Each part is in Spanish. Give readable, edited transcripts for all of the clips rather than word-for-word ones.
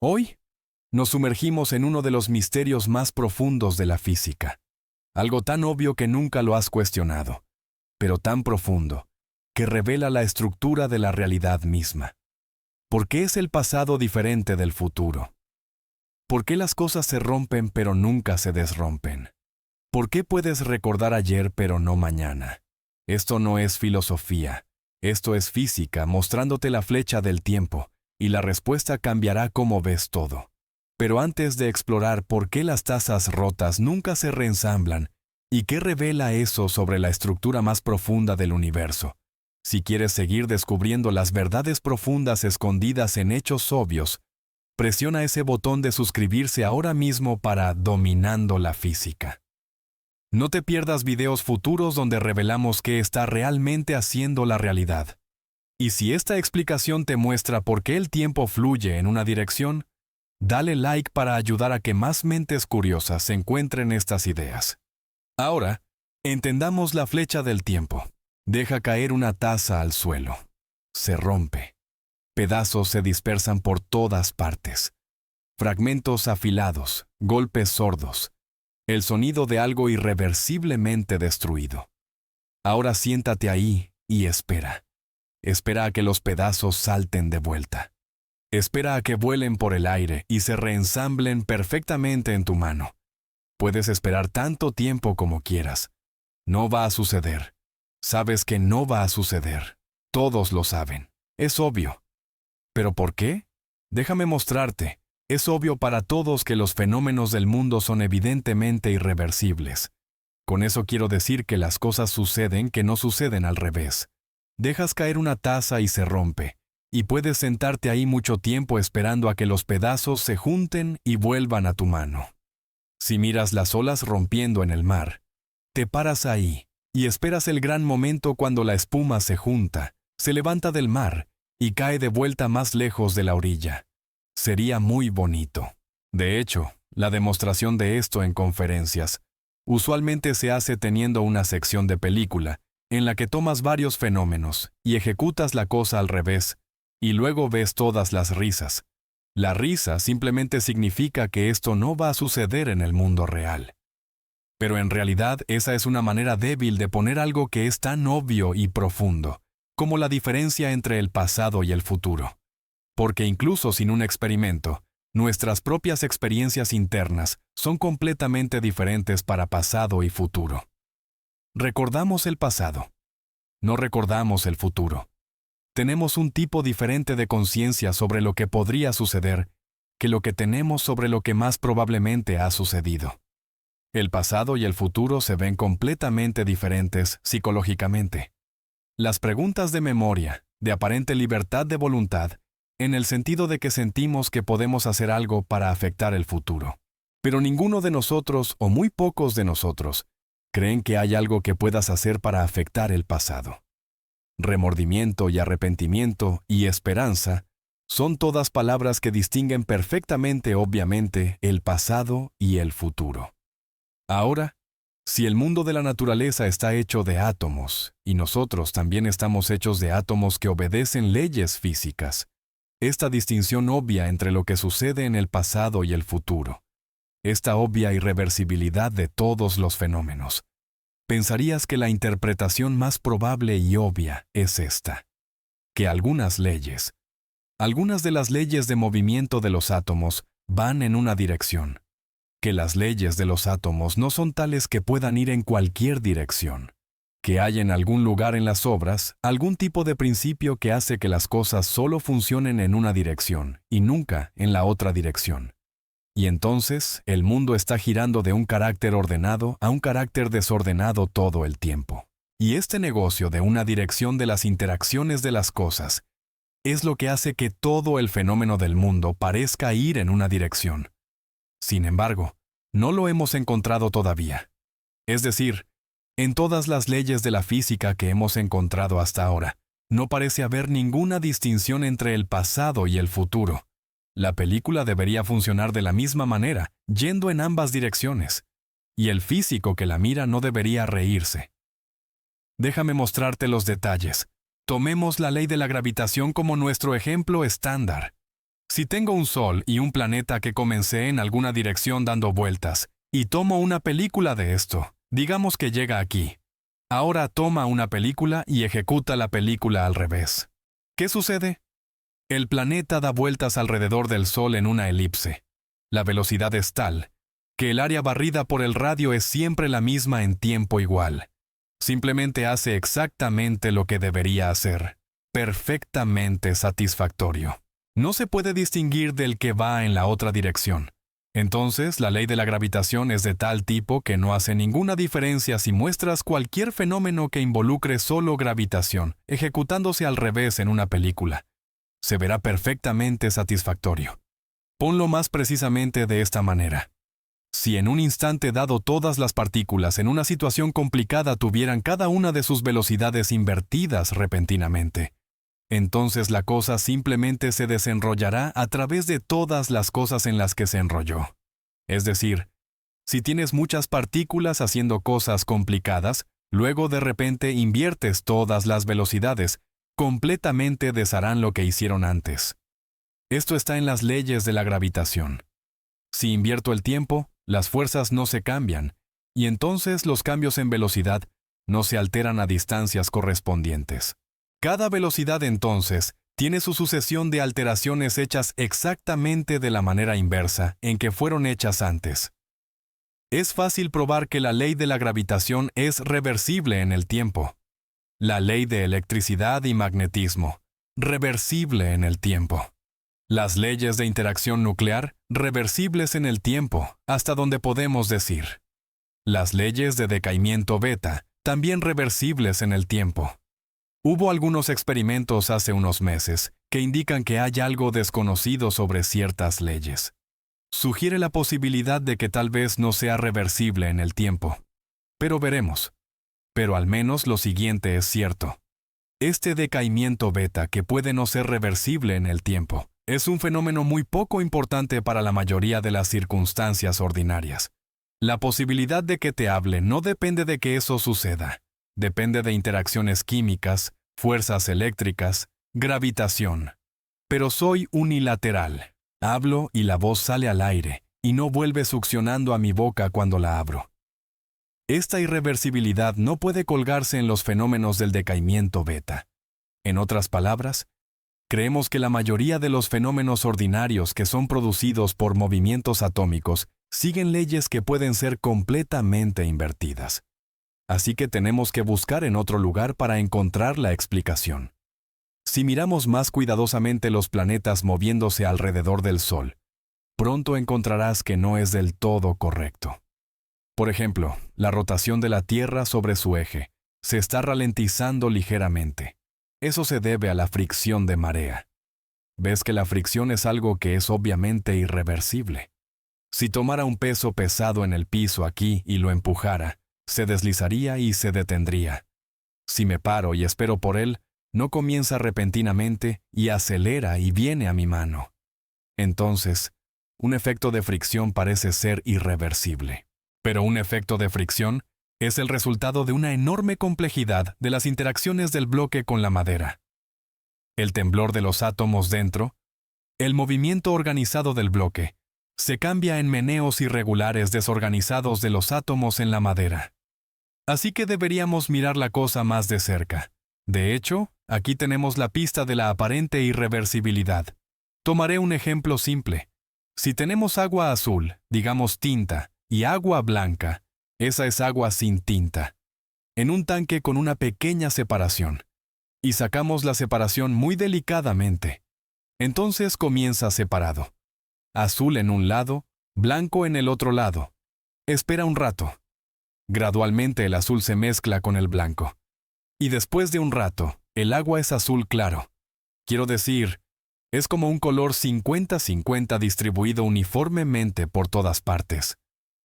Hoy nos sumergimos en uno de los misterios más profundos de la física, algo tan obvio que nunca lo has cuestionado, pero tan profundo que revela la estructura de la realidad misma. ¿Por qué es el pasado diferente del futuro? ¿Por qué las cosas se rompen pero nunca se desrompen? ¿Por qué puedes recordar ayer pero no mañana? Esto no es filosofía, esto es física mostrándote la flecha del tiempo, y la respuesta cambiará cómo ves todo. Pero antes de explorar por qué las tazas rotas nunca se reensamblan y qué revela eso sobre la estructura más profunda del universo, si quieres seguir descubriendo las verdades profundas escondidas en hechos obvios, presiona ese botón de suscribirse ahora mismo para Dominando la Física. No te pierdas videos futuros donde revelamos qué está realmente haciendo la realidad. Y si esta explicación te muestra por qué el tiempo fluye en una dirección, dale like para ayudar a que más mentes curiosas encuentren estas ideas. Ahora, entendamos la flecha del tiempo. Deja caer una taza al suelo. Se rompe. Pedazos se dispersan por todas partes. Fragmentos afilados, golpes sordos. El sonido de algo irreversiblemente destruido. Ahora siéntate ahí y espera. Espera a que los pedazos salten de vuelta. Espera a que vuelen por el aire y se reensamblen perfectamente en tu mano. Puedes esperar tanto tiempo como quieras. No va a suceder. Sabes que no va a suceder. Todos lo saben. Es obvio. ¿Pero por qué? Déjame mostrarte. Es obvio para todos que los fenómenos del mundo son evidentemente irreversibles. Con eso quiero decir que las cosas suceden que no suceden al revés. Dejas caer una taza y se rompe, y puedes sentarte ahí mucho tiempo esperando a que los pedazos se junten y vuelvan a tu mano. Si miras las olas rompiendo en el mar, te paras ahí y esperas el gran momento cuando la espuma se junta, se levanta del mar y cae de vuelta más lejos de la orilla. Sería muy bonito. De hecho, la demostración de esto en conferencias usualmente se hace teniendo una sección de película en la que tomas varios fenómenos y ejecutas la cosa al revés, y luego ves todas las risas. La risa simplemente significa que esto no va a suceder en el mundo real. Pero en realidad esa es una manera débil de poner algo que es tan obvio y profundo, como la diferencia entre el pasado y el futuro. Porque incluso sin un experimento, nuestras propias experiencias internas son completamente diferentes para pasado y futuro. Recordamos el pasado. No recordamos el futuro. Tenemos un tipo diferente de conciencia sobre lo que podría suceder que lo que tenemos sobre lo que más probablemente ha sucedido. El pasado y el futuro se ven completamente diferentes psicológicamente. Las preguntas de memoria, de aparente libertad de voluntad, en el sentido de que sentimos que podemos hacer algo para afectar el futuro. Pero ninguno de nosotros, o muy pocos de nosotros, creen que hay algo que puedas hacer para afectar el pasado. Remordimiento y arrepentimiento y esperanza son todas palabras que distinguen perfectamente, obviamente, el pasado y el futuro. Ahora, si el mundo de la naturaleza está hecho de átomos, y nosotros también estamos hechos de átomos que obedecen leyes físicas, esta distinción obvia entre lo que sucede en el pasado y el futuro, esta obvia irreversibilidad de todos los fenómenos, pensarías que la interpretación más probable y obvia es esta: que algunas de las leyes de movimiento de los átomos van en una dirección, que las leyes de los átomos no son tales que puedan ir en cualquier dirección, que hay en algún lugar en las obras algún tipo de principio que hace que las cosas solo funcionen en una dirección y nunca en la otra dirección. Y entonces el mundo está girando de un carácter ordenado a un carácter desordenado todo el tiempo. Y este negocio de una dirección de las interacciones de las cosas es lo que hace que todo el fenómeno del mundo parezca ir en una dirección. Sin embargo, no lo hemos encontrado todavía. Es decir, en todas las leyes de la física que hemos encontrado hasta ahora, no parece haber ninguna distinción entre el pasado y el futuro. La película debería funcionar de la misma manera, yendo en ambas direcciones, y el físico que la mira no debería reírse. Déjame mostrarte los detalles. Tomemos la ley de la gravitación como nuestro ejemplo estándar. Si tengo un sol y un planeta que comencé en alguna dirección dando vueltas, y tomo una película de esto, digamos que llega aquí. Ahora toma una película y ejecuta la película al revés. ¿Qué sucede? El planeta da vueltas alrededor del Sol en una elipse. La velocidad es tal que el área barrida por el radio es siempre la misma en tiempo igual. Simplemente hace exactamente lo que debería hacer. Perfectamente satisfactorio. No se puede distinguir del que va en la otra dirección. Entonces, la ley de la gravitación es de tal tipo que no hace ninguna diferencia si muestras cualquier fenómeno que involucre solo gravitación, ejecutándose al revés en una película. Se verá perfectamente satisfactorio. Ponlo más precisamente de esta manera. Si en un instante dado todas las partículas en una situación complicada tuvieran cada una de sus velocidades invertidas repentinamente, entonces la cosa simplemente se desenrollará a través de todas las cosas en las que se enrolló. Es decir, si tienes muchas partículas haciendo cosas complicadas, luego de repente inviertes todas las velocidades, completamente desharán lo que hicieron antes. Esto está en las leyes de la gravitación. Si invierto el tiempo, las fuerzas no se cambian, y entonces los cambios en velocidad no se alteran a distancias correspondientes. Cada velocidad entonces tiene su sucesión de alteraciones hechas exactamente de la manera inversa en que fueron hechas antes. Es fácil probar que la ley de la gravitación es reversible en el tiempo. La ley de electricidad y magnetismo, reversible en el tiempo. Las leyes de interacción nuclear, reversibles en el tiempo, hasta donde podemos decir. Las leyes de decaimiento beta, también reversibles en el tiempo. Hubo algunos experimentos hace unos meses que indican que hay algo desconocido sobre ciertas leyes. Sugiere la posibilidad de que tal vez no sea reversible en el tiempo. Pero veremos. Pero al menos lo siguiente es cierto. Este decaimiento beta, que puede no ser reversible en el tiempo, es un fenómeno muy poco importante para la mayoría de las circunstancias ordinarias. La posibilidad de que te hable no depende de que eso suceda. Depende de interacciones químicas, fuerzas eléctricas, gravitación. Pero soy unilateral. Hablo y la voz sale al aire, y no vuelve succionando a mi boca cuando la abro. Esta irreversibilidad no puede colgarse en los fenómenos del decaimiento beta. En otras palabras, creemos que la mayoría de los fenómenos ordinarios que son producidos por movimientos atómicos siguen leyes que pueden ser completamente invertidas. Así que tenemos que buscar en otro lugar para encontrar la explicación. Si miramos más cuidadosamente los planetas moviéndose alrededor del Sol, pronto encontrarás que no es del todo correcto. Por ejemplo, la rotación de la Tierra sobre su eje se está ralentizando ligeramente. Eso se debe a la fricción de marea. Ves que la fricción es algo que es obviamente irreversible. Si tomara un peso pesado en el piso aquí y lo empujara, se deslizaría y se detendría. Si me paro y espero por él, no comienza repentinamente y acelera y viene a mi mano. Entonces, un efecto de fricción parece ser irreversible. Pero un efecto de fricción es el resultado de una enorme complejidad de las interacciones del bloque con la madera. El temblor de los átomos dentro, el movimiento organizado del bloque, se cambia en meneos irregulares desorganizados de los átomos en la madera. Así que deberíamos mirar la cosa más de cerca. De hecho, aquí tenemos la pista de la aparente irreversibilidad. Tomaré un ejemplo simple. Si tenemos agua azul, digamos tinta, y agua blanca, esa es agua sin tinta, en un tanque con una pequeña separación, y sacamos la separación muy delicadamente. Entonces comienza separado. Azul en un lado, blanco en el otro lado. Espera un rato. Gradualmente el azul se mezcla con el blanco. Y después de un rato, el agua es azul claro. Quiero decir, es como un color 50-50 distribuido uniformemente por todas partes.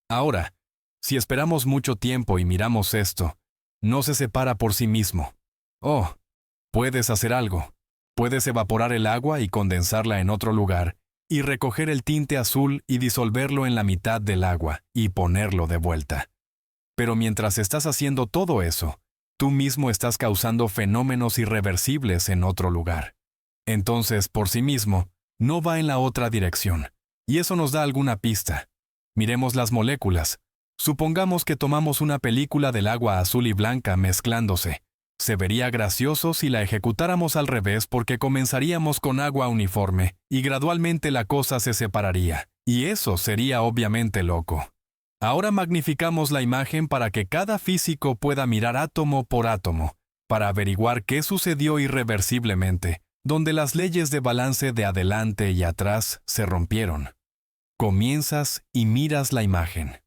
Ahora, si esperamos mucho tiempo y miramos esto, no se separa por sí mismo. Oh, puedes hacer algo. Puedes evaporar el agua y condensarla en otro lugar, y recoger el tinte azul y disolverlo en la mitad del agua y ponerlo de vuelta. Pero mientras estás haciendo todo eso, tú mismo estás causando fenómenos irreversibles en otro lugar. Entonces, por sí mismo, no va en la otra dirección. Y eso nos da alguna pista. Miremos las moléculas. Supongamos que tomamos una película del agua azul y blanca mezclándose. Se vería gracioso si la ejecutáramos al revés porque comenzaríamos con agua uniforme y gradualmente la cosa se separaría. Y eso sería obviamente loco. Ahora magnificamos la imagen para que cada físico pueda mirar átomo por átomo, para averiguar qué sucedió irreversiblemente, donde las leyes de balance de adelante y atrás se rompieron. Comienzas y miras la imagen.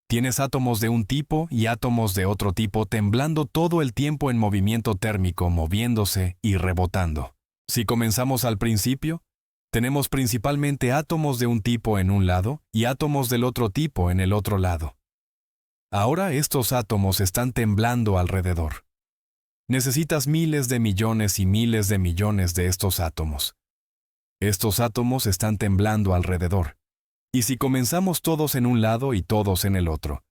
Tienes átomos de un tipo y átomos de otro tipo temblando todo el tiempo en movimiento térmico, moviéndose y rebotando. Si comenzamos al principio, tenemos principalmente átomos de un tipo en un lado y átomos del otro tipo en el otro lado. Ahora estos átomos están temblando alrededor. Necesitas miles de millones y miles de millones de estos átomos. Estos átomos están temblando alrededor. Y si comenzamos todos en un lado y todos en el otro,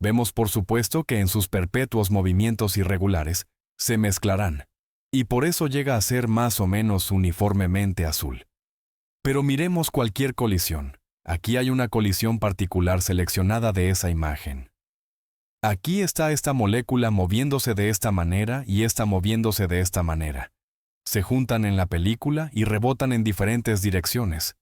vemos por supuesto que en sus perpetuos movimientos irregulares se mezclarán, y por eso llega a ser más o menos uniformemente azul. Pero miremos cualquier colisión. Aquí hay una colisión particular seleccionada de esa imagen. Aquí está esta molécula moviéndose de esta manera y esta moviéndose de esta manera. Se juntan en la película y rebotan en diferentes direcciones.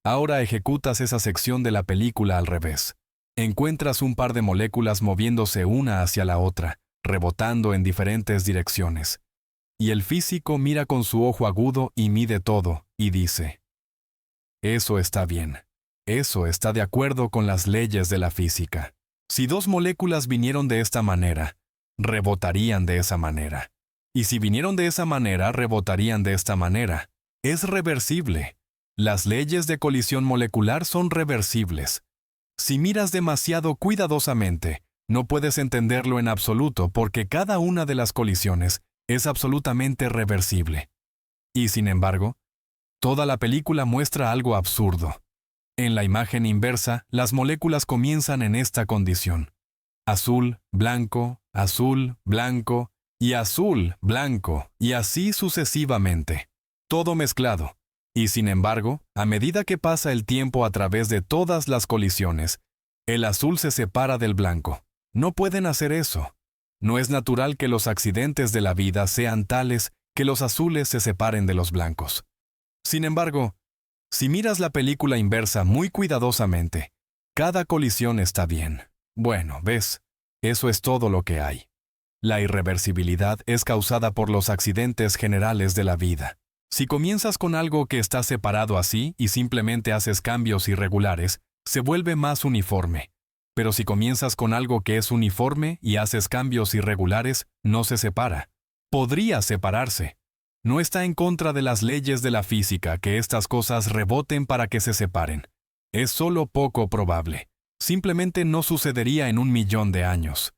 Ahora ejecutas esa sección de la película al revés. Encuentras un par de moléculas moviéndose una hacia la otra, rebotando en diferentes direcciones. Y el físico mira con su ojo agudo y mide todo, y dice: eso está bien. Eso está de acuerdo con las leyes de la física. Si dos moléculas vinieron de esta manera, rebotarían de esa manera. Y si vinieron de esa manera, rebotarían de esta manera. Es reversible. Las leyes de colisión molecular son reversibles. Si miras demasiado cuidadosamente, no puedes entenderlo en absoluto porque cada una de las colisiones es absolutamente reversible. Y sin embargo, toda la película muestra algo absurdo. En la imagen inversa, las moléculas comienzan en esta condición: azul, blanco, y azul, blanco, y así sucesivamente. Todo mezclado. Y sin embargo, a medida que pasa el tiempo a través de todas las colisiones, el azul se separa del blanco. No pueden hacer eso. No es natural que los accidentes de la vida sean tales que los azules se separen de los blancos. Sin embargo, si miras la película inversa muy cuidadosamente, cada colisión está bien. Bueno, ¿ves? Eso es todo lo que hay. La irreversibilidad es causada por los accidentes generales de la vida. Si comienzas con algo que está separado así y simplemente haces cambios irregulares, se vuelve más uniforme. Pero si comienzas con algo que es uniforme y haces cambios irregulares, no se separa. Podría separarse. No está en contra de las leyes de la física que estas cosas reboten para que se separen. Es solo poco probable. Simplemente no sucedería en 1.000.000 de años.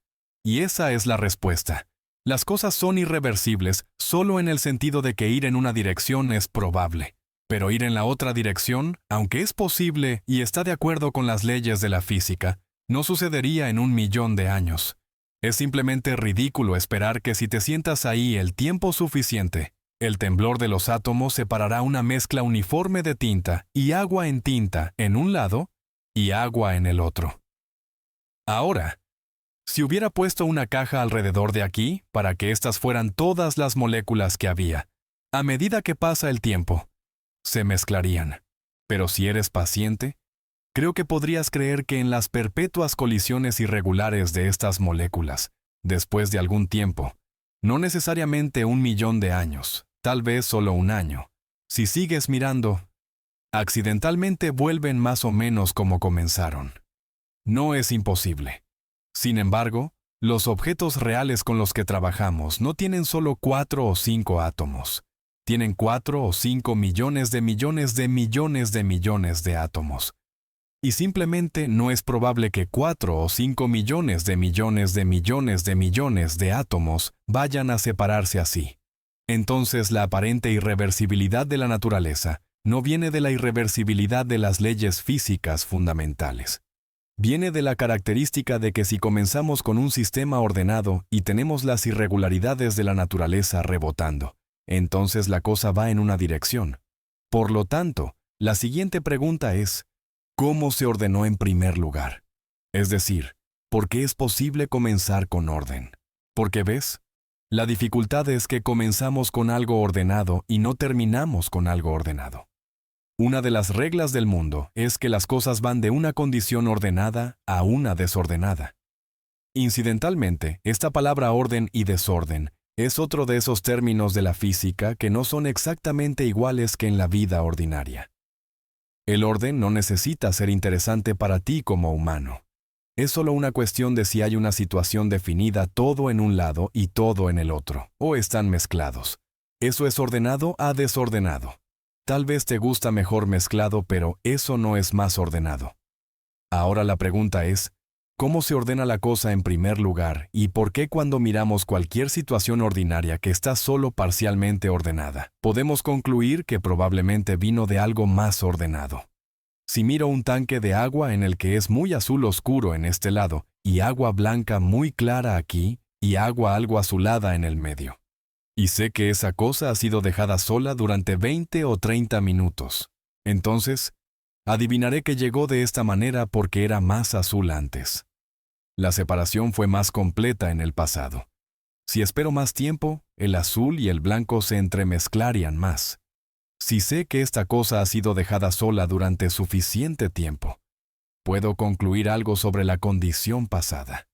Y esa es la respuesta. Las cosas son irreversibles solo en el sentido de que ir en una dirección es probable. Pero ir en la otra dirección, aunque es posible y está de acuerdo con las leyes de la física, no sucedería en 1.000.000 de años. Es simplemente ridículo esperar que si te sientas ahí el tiempo suficiente, el temblor de los átomos separará una mezcla uniforme de tinta y agua en tinta en un lado y agua en el otro. Ahora, si hubiera puesto una caja alrededor de aquí para que estas fueran todas las moléculas que había, a medida que pasa el tiempo, se mezclarían. Pero si eres paciente, creo que podrías creer que en las perpetuas colisiones irregulares de estas moléculas, después de algún tiempo, no necesariamente 1.000.000 de años, tal vez solo 1 año, si sigues mirando, accidentalmente vuelven más o menos como comenzaron. No es imposible. Sin embargo, los objetos reales con los que trabajamos no tienen solo 4 o 5 átomos. Tienen 4 o 5 millones de millones de millones de millones de átomos. Y simplemente no es probable que 4 o 5 millones de millones de millones de millones de átomos vayan a separarse así. Entonces la aparente irreversibilidad de la naturaleza no viene de la irreversibilidad de las leyes físicas fundamentales. Viene de la característica de que si comenzamos con un sistema ordenado y tenemos las irregularidades de la naturaleza rebotando, entonces la cosa va en una dirección. Por lo tanto, la siguiente pregunta es, ¿cómo se ordenó en primer lugar? Es decir, ¿por qué es posible comenzar con orden? Porque ves, la dificultad es que comenzamos con algo ordenado y no terminamos con algo ordenado. Una de las reglas del mundo es que las cosas van de una condición ordenada a una desordenada. Incidentalmente, esta palabra orden y desorden es otro de esos términos de la física que no son exactamente iguales que en la vida ordinaria. El orden no necesita ser interesante para ti como humano. Es solo una cuestión de si hay una situación definida todo en un lado y todo en el otro, o están mezclados. Eso es ordenado a desordenado. Tal vez te gusta mejor mezclado, pero eso no es más ordenado. Ahora la pregunta es, ¿cómo se ordena la cosa en primer lugar y por qué cuando miramos cualquier situación ordinaria que está solo parcialmente ordenada, podemos concluir que probablemente vino de algo más ordenado? Si miro un tanque de agua en el que es muy azul oscuro en este lado y agua blanca muy clara aquí y agua algo azulada en el medio, y sé que esa cosa ha sido dejada sola durante 20 o 30 minutos, entonces, adivinaré que llegó de esta manera porque era más azul antes. La separación fue más completa en el pasado. Si espero más tiempo, el azul y el blanco se entremezclarían más. Si sé que esta cosa ha sido dejada sola durante suficiente tiempo, puedo concluir algo sobre la condición pasada.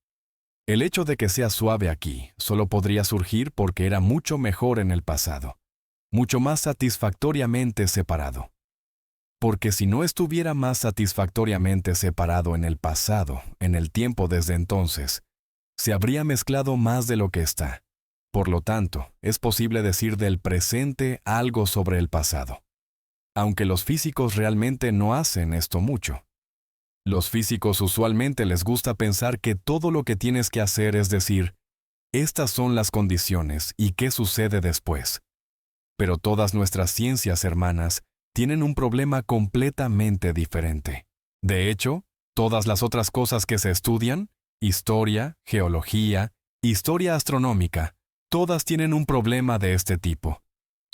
El hecho de que sea suave aquí solo podría surgir porque era mucho mejor en el pasado, mucho más satisfactoriamente separado. Porque si no estuviera más satisfactoriamente separado en el pasado, en el tiempo desde entonces, se habría mezclado más de lo que está. Por lo tanto, es posible decir del presente algo sobre el pasado. Aunque los físicos realmente no hacen esto mucho. Los físicos usualmente les gusta pensar que todo lo que tienes que hacer es decir, estas son las condiciones y qué sucede después. Pero todas nuestras ciencias hermanas tienen un problema completamente diferente. De hecho, todas las otras cosas que se estudian, historia, geología, historia astronómica, todas tienen un problema de este tipo.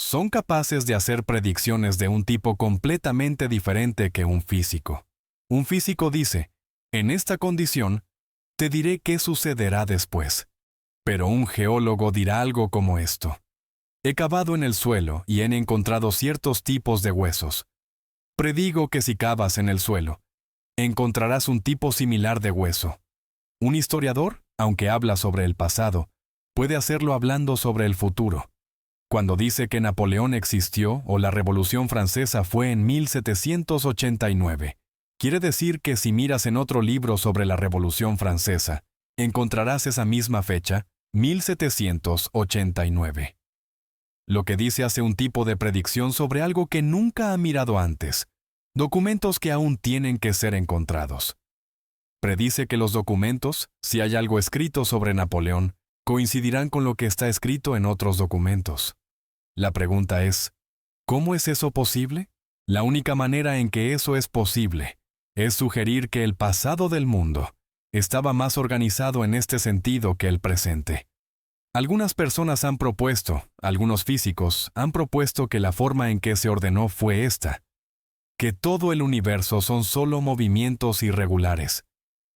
Son capaces de hacer predicciones de un tipo completamente diferente que un físico. Un físico dice, en esta condición, te diré qué sucederá después. Pero un geólogo dirá algo como esto. He cavado en el suelo y he encontrado ciertos tipos de huesos. Predigo que si cavas en el suelo, encontrarás un tipo similar de hueso. Un historiador, aunque habla sobre el pasado, puede hacerlo hablando sobre el futuro. Cuando dice que Napoleón existió o la Revolución Francesa fue en 1789, quiere decir que si miras en otro libro sobre la Revolución Francesa, encontrarás esa misma fecha, 1789. Lo que dice hace un tipo de predicción sobre algo que nunca ha mirado antes, documentos que aún tienen que ser encontrados. Predice que los documentos, si hay algo escrito sobre Napoleón, coincidirán con lo que está escrito en otros documentos. La pregunta es, ¿cómo es eso posible? La única manera en que eso es posible es sugerir que el pasado del mundo estaba más organizado en este sentido que el presente. Algunas personas han propuesto, algunos físicos han propuesto que la forma en que se ordenó fue esta, que todo el universo son solo movimientos irregulares.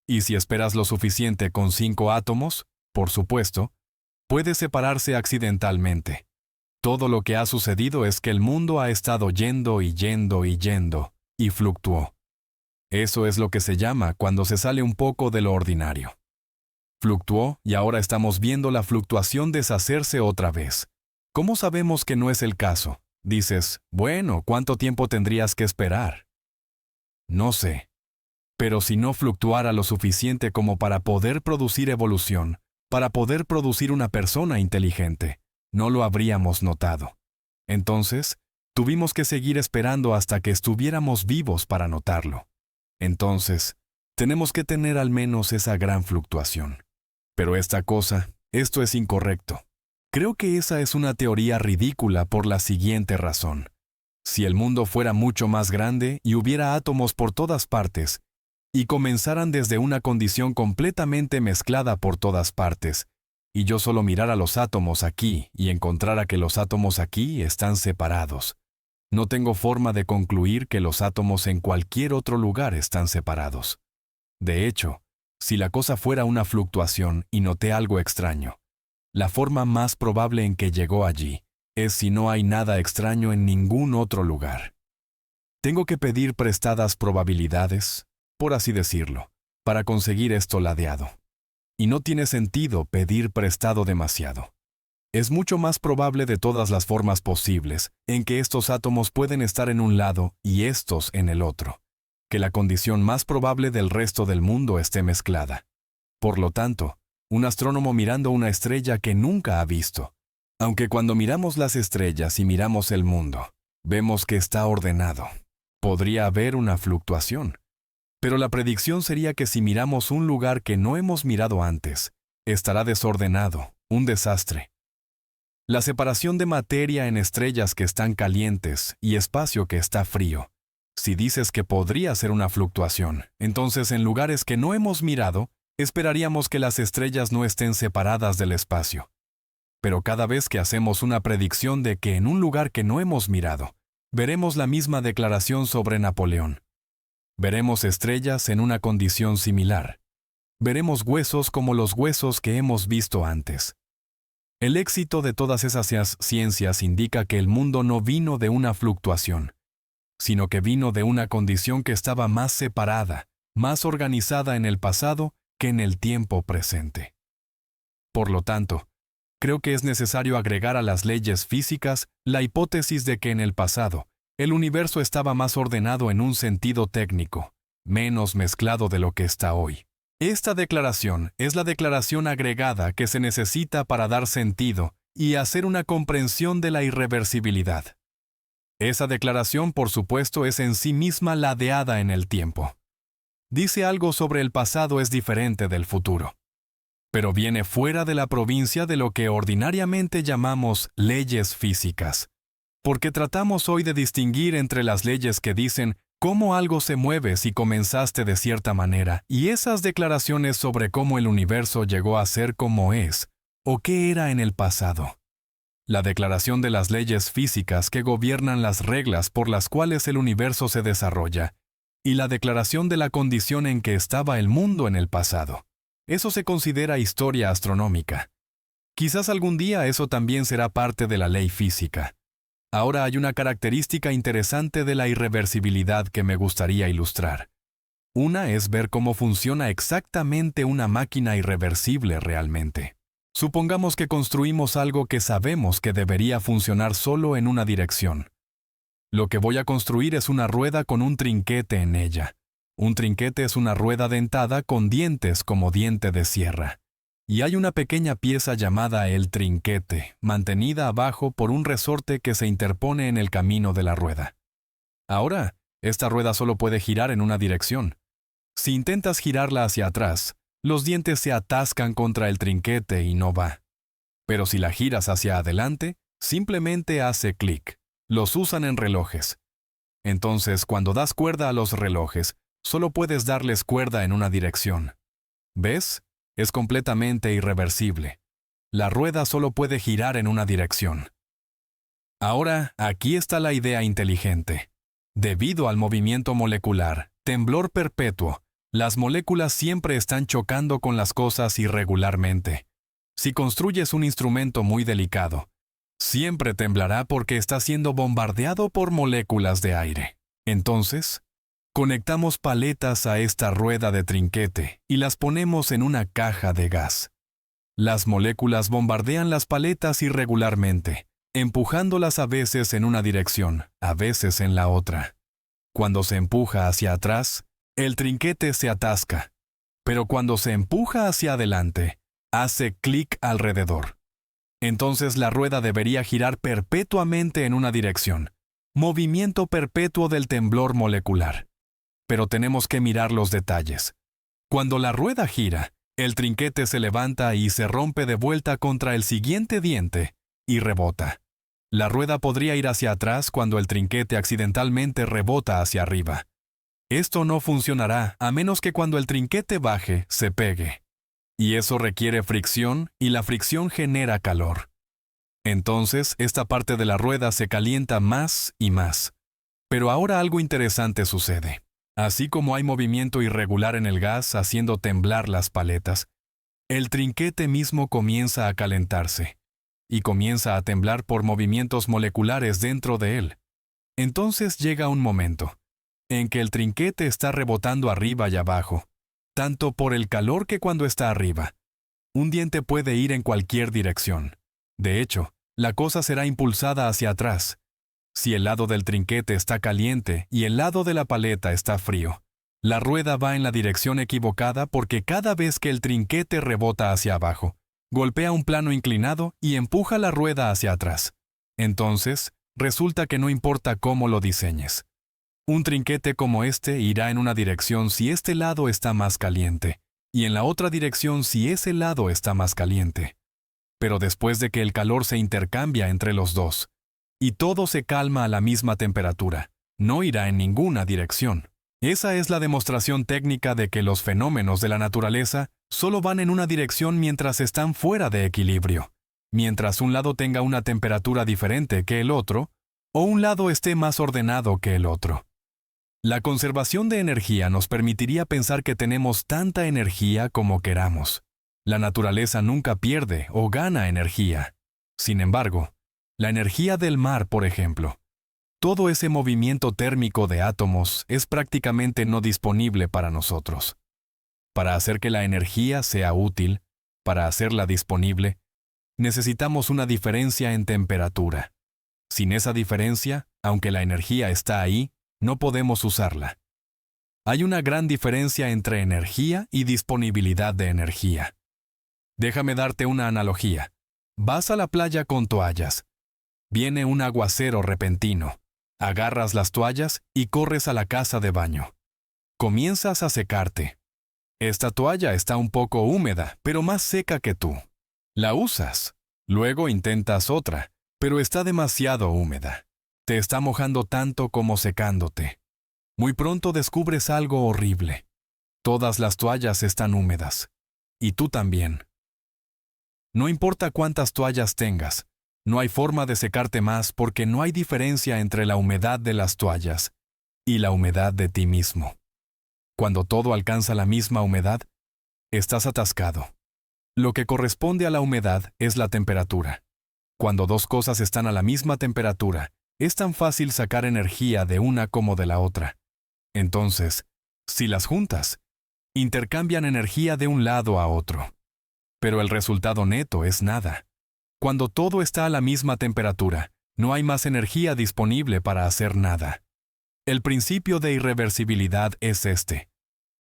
Y si esperas lo suficiente con 5 átomos, por supuesto, puede separarse accidentalmente. Todo lo que ha sucedido es que el mundo ha estado yendo y yendo y yendo, y fluctuó. Eso es lo que se llama cuando se sale un poco de lo ordinario. Fluctuó y ahora estamos viendo la fluctuación deshacerse otra vez. ¿Cómo sabemos que no es el caso? Dices, bueno, ¿cuánto tiempo tendrías que esperar? No sé. Pero si no fluctuara lo suficiente como para poder producir evolución, para poder producir una persona inteligente, no lo habríamos notado. Entonces, tuvimos que seguir esperando hasta que estuviéramos vivos para notarlo. Entonces, tenemos que tener al menos esa gran fluctuación. Pero esto es incorrecto. Creo que esa es una teoría ridícula por la siguiente razón. Si el mundo fuera mucho más grande y hubiera átomos por todas partes, y comenzaran desde una condición completamente mezclada por todas partes, y yo solo mirara los átomos aquí y encontrara que los átomos aquí están separados, No tengo forma de concluir que los átomos en cualquier otro lugar están separados. De hecho, si la cosa fuera una fluctuación y noté algo extraño, la forma más probable en que llegó allí es si no hay nada extraño en ningún otro lugar. Tengo que pedir prestadas probabilidades, por así decirlo, para conseguir esto ladeado. Y no tiene sentido pedir prestado demasiado. Es mucho más probable de todas las formas posibles en que estos átomos pueden estar en un lado y estos en el otro, que la condición más probable del resto del mundo esté mezclada. Por lo tanto, un astrónomo mirando una estrella que nunca ha visto, aunque cuando miramos las estrellas y miramos el mundo, vemos que está ordenado. Podría haber una fluctuación. Pero la predicción sería que si miramos un lugar que no hemos mirado antes, estará desordenado, un desastre. La separación de materia en estrellas que están calientes y espacio que está frío. Si dices que podría ser una fluctuación, entonces en lugares que no hemos mirado, esperaríamos que las estrellas no estén separadas del espacio. Pero cada vez que hacemos una predicción de que en un lugar que no hemos mirado, veremos la misma declaración sobre Napoleón. Veremos estrellas en una condición similar. Veremos huesos como los huesos que hemos visto antes. El éxito de todas esas ciencias indica que el mundo no vino de una fluctuación, sino que vino de una condición que estaba más separada, más organizada en el pasado que en el tiempo presente. Por lo tanto, creo que es necesario agregar a las leyes físicas la hipótesis de que en el pasado, el universo estaba más ordenado en un sentido técnico, menos mezclado de lo que está hoy. Esta declaración es la declaración agregada que se necesita para dar sentido y hacer una comprensión de la irreversibilidad. Esa declaración, por supuesto, es en sí misma ladeada en el tiempo. Dice algo sobre el pasado es diferente del futuro, pero viene fuera de la provincia de lo que ordinariamente llamamos leyes físicas, porque tratamos hoy de distinguir entre las leyes que dicen cómo algo se mueve si comenzaste de cierta manera, y esas declaraciones sobre cómo el universo llegó a ser como es, o qué era en el pasado. La declaración de las leyes físicas que gobiernan las reglas por las cuales el universo se desarrolla, y la declaración de la condición en que estaba el mundo en el pasado. Eso se considera historia astronómica. Quizás algún día eso también será parte de la ley física. Ahora hay una característica interesante de la irreversibilidad que me gustaría ilustrar. Una es ver cómo funciona exactamente una máquina irreversible realmente. Supongamos que construimos algo que sabemos que debería funcionar solo en una dirección. Lo que voy a construir es una rueda con un trinquete en ella. Un trinquete es una rueda dentada con dientes como diente de sierra. Y hay una pequeña pieza llamada el trinquete, mantenida abajo por un resorte que se interpone en el camino de la rueda. Ahora, esta rueda solo puede girar en una dirección. Si intentas girarla hacia atrás, los dientes se atascan contra el trinquete y no va. Pero si la giras hacia adelante, simplemente hace clic. Los usan en relojes. Entonces, cuando das cuerda a los relojes, solo puedes darles cuerda en una dirección. ¿Ves? Es completamente irreversible. La rueda solo puede girar en una dirección. Ahora, aquí está la idea inteligente. Debido al movimiento molecular, temblor perpetuo, las moléculas siempre están chocando con las cosas irregularmente. Si construyes un instrumento muy delicado, siempre temblará porque está siendo bombardeado por moléculas de aire. Entonces, conectamos paletas a esta rueda de trinquete y las ponemos en una caja de gas. Las moléculas bombardean las paletas irregularmente, empujándolas a veces en una dirección, a veces en la otra. Cuando se empuja hacia atrás, el trinquete se atasca, pero cuando se empuja hacia adelante, hace clic alrededor. Entonces la rueda debería girar perpetuamente en una dirección, movimiento perpetuo del temblor molecular. Pero tenemos que mirar los detalles. Cuando la rueda gira, el trinquete se levanta y se rompe de vuelta contra el siguiente diente y rebota. La rueda podría ir hacia atrás cuando el trinquete accidentalmente rebota hacia arriba. Esto no funcionará a menos que cuando el trinquete baje, se pegue. Y eso requiere fricción y la fricción genera calor. Entonces, esta parte de la rueda se calienta más y más. Pero ahora algo interesante sucede. Así como hay movimiento irregular en el gas haciendo temblar las paletas, el trinquete mismo comienza a calentarse y comienza a temblar por movimientos moleculares dentro de él. Entonces llega un momento en que el trinquete está rebotando arriba y abajo, tanto por el calor que cuando está arriba. Un diente puede ir en cualquier dirección. De hecho, la cosa será impulsada hacia atrás. Si el lado del trinquete está caliente y el lado de la paleta está frío, la rueda va en la dirección equivocada porque cada vez que el trinquete rebota hacia abajo, golpea un plano inclinado y empuja la rueda hacia atrás. Entonces, resulta que no importa cómo lo diseñes. Un trinquete como este irá en una dirección si este lado está más caliente, y en la otra dirección si ese lado está más caliente. Pero después de que el calor se intercambia entre los dos, y todo se calma a la misma temperatura, no irá en ninguna dirección. Esa es la demostración técnica de que los fenómenos de la naturaleza solo van en una dirección mientras están fuera de equilibrio, mientras un lado tenga una temperatura diferente que el otro, o un lado esté más ordenado que el otro. La conservación de energía nos permitiría pensar que tenemos tanta energía como queramos. La naturaleza nunca pierde o gana energía. Sin embargo, la energía del mar, por ejemplo, todo ese movimiento térmico de átomos es prácticamente no disponible para nosotros. Para hacer que la energía sea útil, para hacerla disponible, necesitamos una diferencia en temperatura. Sin esa diferencia, aunque la energía está ahí, no podemos usarla. Hay una gran diferencia entre energía y disponibilidad de energía. Déjame darte una analogía. Vas a la playa con toallas. Viene un aguacero repentino. Agarras las toallas y corres a la casa de baño. Comienzas a secarte. Esta toalla está un poco húmeda, pero más seca que tú. La usas. Luego intentas otra, pero está demasiado húmeda. Te está mojando tanto como secándote. Muy pronto descubres algo horrible. Todas las toallas están húmedas. Y tú también. No importa cuántas toallas tengas, no hay forma de secarte más porque no hay diferencia entre la humedad de las toallas y la humedad de ti mismo. Cuando todo alcanza la misma humedad, estás atascado. Lo que corresponde a la humedad es la temperatura. Cuando dos cosas están a la misma temperatura, es tan fácil sacar energía de una como de la otra. Entonces, si las juntas, intercambian energía de un lado a otro. Pero el resultado neto es nada. Cuando todo está a la misma temperatura, no hay más energía disponible para hacer nada. El principio de irreversibilidad es este.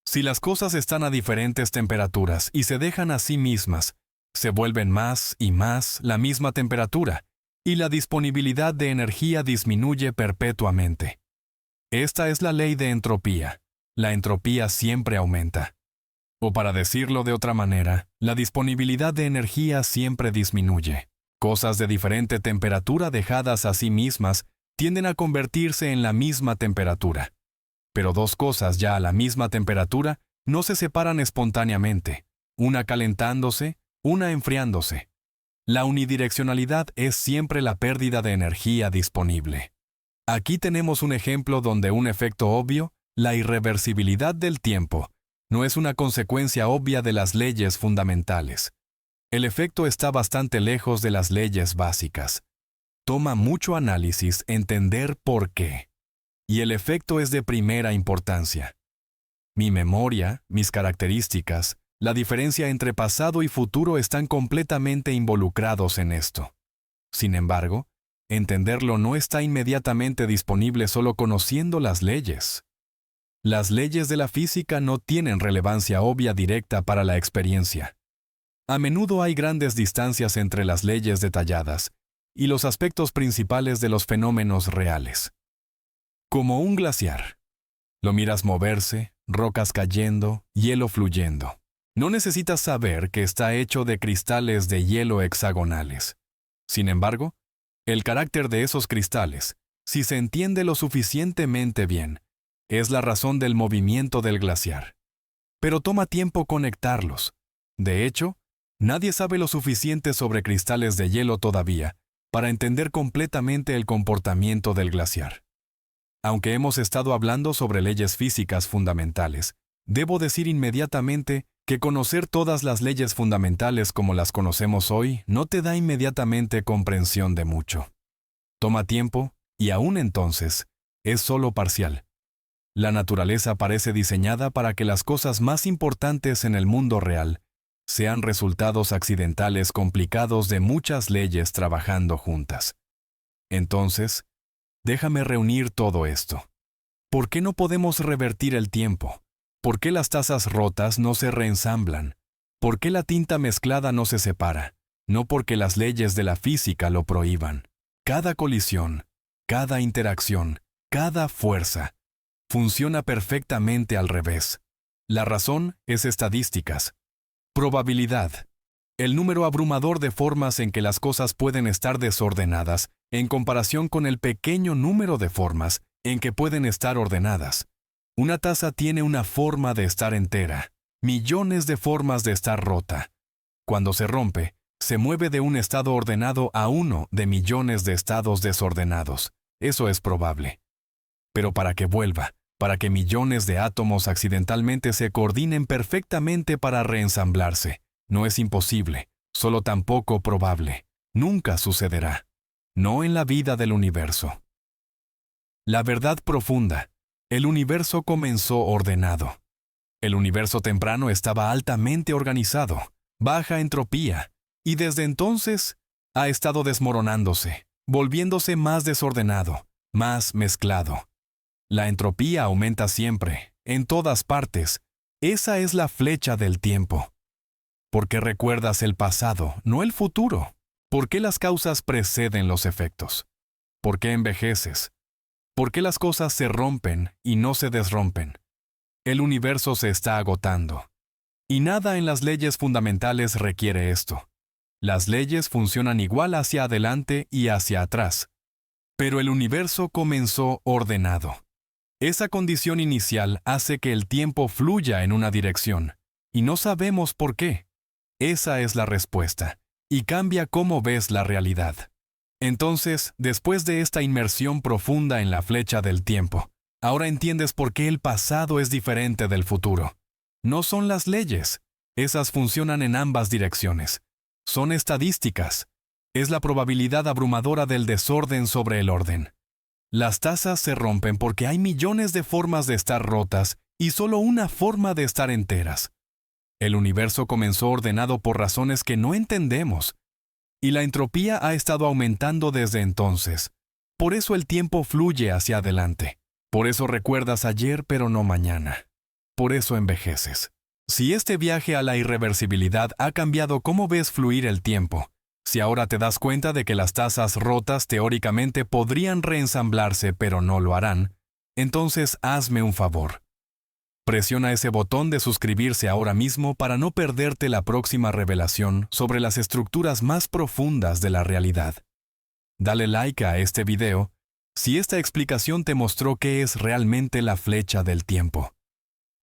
Si las cosas están a diferentes temperaturas y se dejan a sí mismas, se vuelven más y más la misma temperatura, y la disponibilidad de energía disminuye perpetuamente. Esta es la ley de entropía. La entropía siempre aumenta. O para decirlo de otra manera, la disponibilidad de energía siempre disminuye. Cosas de diferente temperatura dejadas a sí mismas tienden a convertirse en la misma temperatura. Pero dos cosas ya a la misma temperatura no se separan espontáneamente, una calentándose, una enfriándose. La unidireccionalidad es siempre la pérdida de energía disponible. Aquí tenemos un ejemplo donde un efecto obvio, la irreversibilidad del tiempo, no es una consecuencia obvia de las leyes fundamentales. El efecto está bastante lejos de las leyes básicas. Toma mucho análisis entender por qué. Y el efecto es de primera importancia. Mi memoria, mis características, la diferencia entre pasado y futuro están completamente involucrados en esto. Sin embargo, entenderlo no está inmediatamente disponible solo conociendo las leyes. Las leyes de la física no tienen relevancia obvia directa para la experiencia. A menudo hay grandes distancias entre las leyes detalladas y los aspectos principales de los fenómenos reales. Como un glaciar. Lo miras moverse, rocas cayendo, hielo fluyendo. No necesitas saber que está hecho de cristales de hielo hexagonales. Sin embargo, el carácter de esos cristales, si se entiende lo suficientemente bien, es la razón del movimiento del glaciar. Pero toma tiempo conectarlos. De hecho, nadie sabe lo suficiente sobre cristales de hielo todavía para entender completamente el comportamiento del glaciar. Aunque hemos estado hablando sobre leyes físicas fundamentales, debo decir inmediatamente que conocer todas las leyes fundamentales como las conocemos hoy no te da inmediatamente comprensión de mucho. Toma tiempo, y aún entonces, es solo parcial. La naturaleza parece diseñada para que las cosas más importantes en el mundo real sean resultados accidentales complicados de muchas leyes trabajando juntas. Entonces, déjame reunir todo esto. ¿Por qué no podemos revertir el tiempo? ¿Por qué las tazas rotas no se reensamblan? ¿Por qué la tinta mezclada no se separa? No porque las leyes de la física lo prohíban. Cada colisión, cada interacción, cada fuerza, funciona perfectamente al revés. La razón es estadísticas. Probabilidad. El número abrumador de formas en que las cosas pueden estar desordenadas en comparación con el pequeño número de formas en que pueden estar ordenadas. Una taza tiene una forma de estar entera, millones de formas de estar rota. Cuando se rompe, se mueve de un estado ordenado a uno de millones de estados desordenados. Eso es probable. Pero para que vuelva, para que millones de átomos accidentalmente se coordinen perfectamente para reensamblarse, no es imposible, solo tampoco probable. Nunca sucederá. No en la vida del universo. La verdad profunda. El universo comenzó ordenado. El universo temprano estaba altamente organizado, baja entropía, y desde entonces ha estado desmoronándose, volviéndose más desordenado, más mezclado. La entropía aumenta siempre, en todas partes. Esa es la flecha del tiempo. ¿Por qué recuerdas el pasado, no el futuro? ¿Por qué las causas preceden los efectos? ¿Por qué envejeces? ¿Por qué las cosas se rompen y no se desrompen? El universo se está agotando. Y nada en las leyes fundamentales requiere esto. Las leyes funcionan igual hacia adelante y hacia atrás. Pero el universo comenzó ordenado. Esa condición inicial hace que el tiempo fluya en una dirección, y no sabemos por qué. Esa es la respuesta, y cambia cómo ves la realidad. Entonces, después de esta inmersión profunda en la flecha del tiempo, ahora entiendes por qué el pasado es diferente del futuro. No son las leyes. Esas funcionan en ambas direcciones. Son estadísticas. Es la probabilidad abrumadora del desorden sobre el orden. Las tazas se rompen porque hay millones de formas de estar rotas y solo una forma de estar enteras. El universo comenzó ordenado por razones que no entendemos, y la entropía ha estado aumentando desde entonces. Por eso el tiempo fluye hacia adelante. Por eso recuerdas ayer pero no mañana. Por eso envejeces. Si este viaje a la irreversibilidad ha cambiado cómo ves fluir el tiempo, si ahora te das cuenta de que las tazas rotas teóricamente podrían reensamblarse pero no lo harán, entonces hazme un favor. Presiona ese botón de suscribirse ahora mismo para no perderte la próxima revelación sobre las estructuras más profundas de la realidad. Dale like a este video si esta explicación te mostró qué es realmente la flecha del tiempo.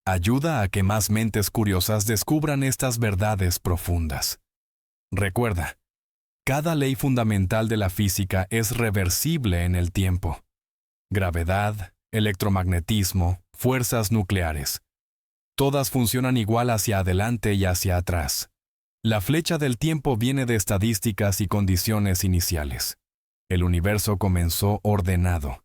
Ayuda a que más mentes curiosas descubran estas verdades profundas. Recuerda, cada ley fundamental de la física es reversible en el tiempo. Gravedad, electromagnetismo, fuerzas nucleares. Todas funcionan igual hacia adelante y hacia atrás. La flecha del tiempo viene de estadísticas y condiciones iniciales. El universo comenzó ordenado.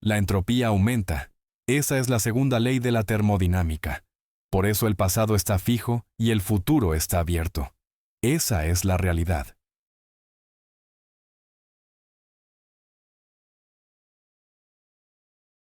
La entropía aumenta. Esa es la segunda ley de la termodinámica. Por eso el pasado está fijo y el futuro está abierto. Esa es la realidad.